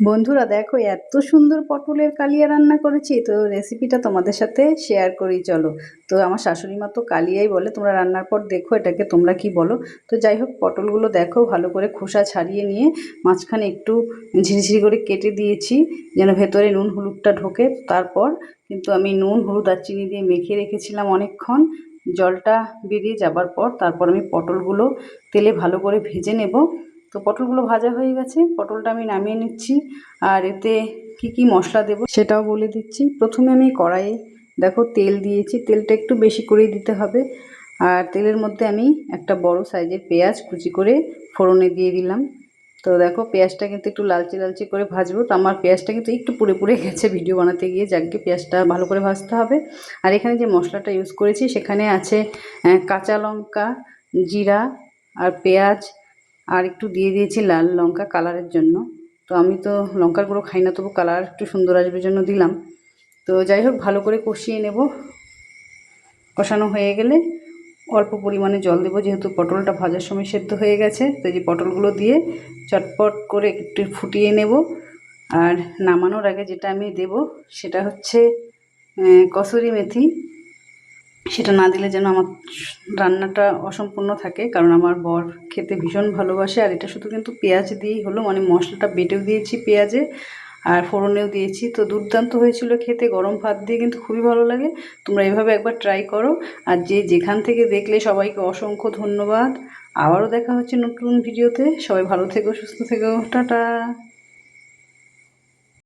বন্ধুরা দেখো এত সুন্দর পটলের কালিয়া রান্না করেছি, তো রেসিপিটা তোমাদের সাথে শেয়ার করি চলো। তো আমার শাশুড়ি মা তো কালিয়াই বলে, তোমরা রান্নার পর দেখো এটাকে তোমরা কি বলো। তো যাই হোক, পটলগুলো দেখো ভালো করে খোসা ছাড়িয়ে নিয়ে মাঝখানে একটু ঝিরিঝিরি করে কেটে দিয়েছি, যেন ভেতরে নুন হলুদটা ঢোকে। তারপর কিন্তু আমি নুন হলুদ আর চিনি দিয়ে মেখে রেখেছিলাম অনেকক্ষণ। জলটা বেরিয়ে যাবার পর তারপর আমি পটলগুলো তেলে ভালো করে ভেজে নেব। তো পটলগুলো ভাজা হয়ে গেছে, পটলটা আমি নামিয়ে নিচ্ছি। আর এতে কি কি মশলা দেব সেটাও বলে দিচ্ছি। প্রথমে আমি কড়াইয়ে দেখো তেল দিয়েছি, তেলটা একটু বেশি করেই দিতে হবে। আর তেলের মধ্যে আমি একটা বড় সাইজের পেঁয়াজ কুচি করে ফোড়নে দিয়ে দিলাম। তো দেখো পেঁয়াজটা কিন্তু একটু লালচে লালচে করে ভাজবো। তো আমার পেঁয়াজটা কিন্তু একটু পুড়ে পুড়ে গেছে ভিডিও বানাতে গিয়ে, যাকে পেঁয়াজটা ভালো করে ভাজতে হবে। আর এখানে যে মশলাটা ইউজ করেছি সেখানে আছে কাঁচা লঙ্কা, জিরা আর পেঁয়াজ, আর একটু দিয়ে দিয়েছি লাল লঙ্কা কালারের জন্য। তো আমি তো লঙ্কার গুঁড়ো খাই না, তবু কালার একটু সুন্দর আসবে জন্য দিলাম। তো যাই হোক, ভালো করে কষিয়ে নেব। কষানো হয়ে গেলে অল্প পরিমাণে জল দেবো, যেহেতু পটলটা ভাজার সময় সেদ্ধ হয়ে গেছে। তো এই যে পটলগুলো দিয়ে চটপট করে একটু ফুটিয়ে নেব। আর নামানোর আগে যেটা আমি দেব সেটা হচ্ছে কসুরি মেথি। সেটা না দিলে যেন আমার রান্নাটা অসম্পূর্ণ থাকে, কারণ আমার বর খেতে ভীষণ ভালোবাসে। আর এটা শুধু কিন্তু পেঁয়াজ দিয়েই হলো, মানে মশলাটা বেটেও দিয়েছি পেঁয়াজে আর ফোড়নেও দিয়েছি। তো দুর্দান্ত হয়েছিল খেতে, গরম ভাত দিয়ে কিন্তু খুবই ভালো লাগে। তোমরা এভাবে একবার ট্রাই করো। আর যে যেখান থেকে দেখলে সবাইকে অসংখ্য ধন্যবাদ। আবারও দেখা হচ্ছে নতুন ভিডিওতে। সবাই ভালো থেকো, সুস্থ থেকো, টাটা।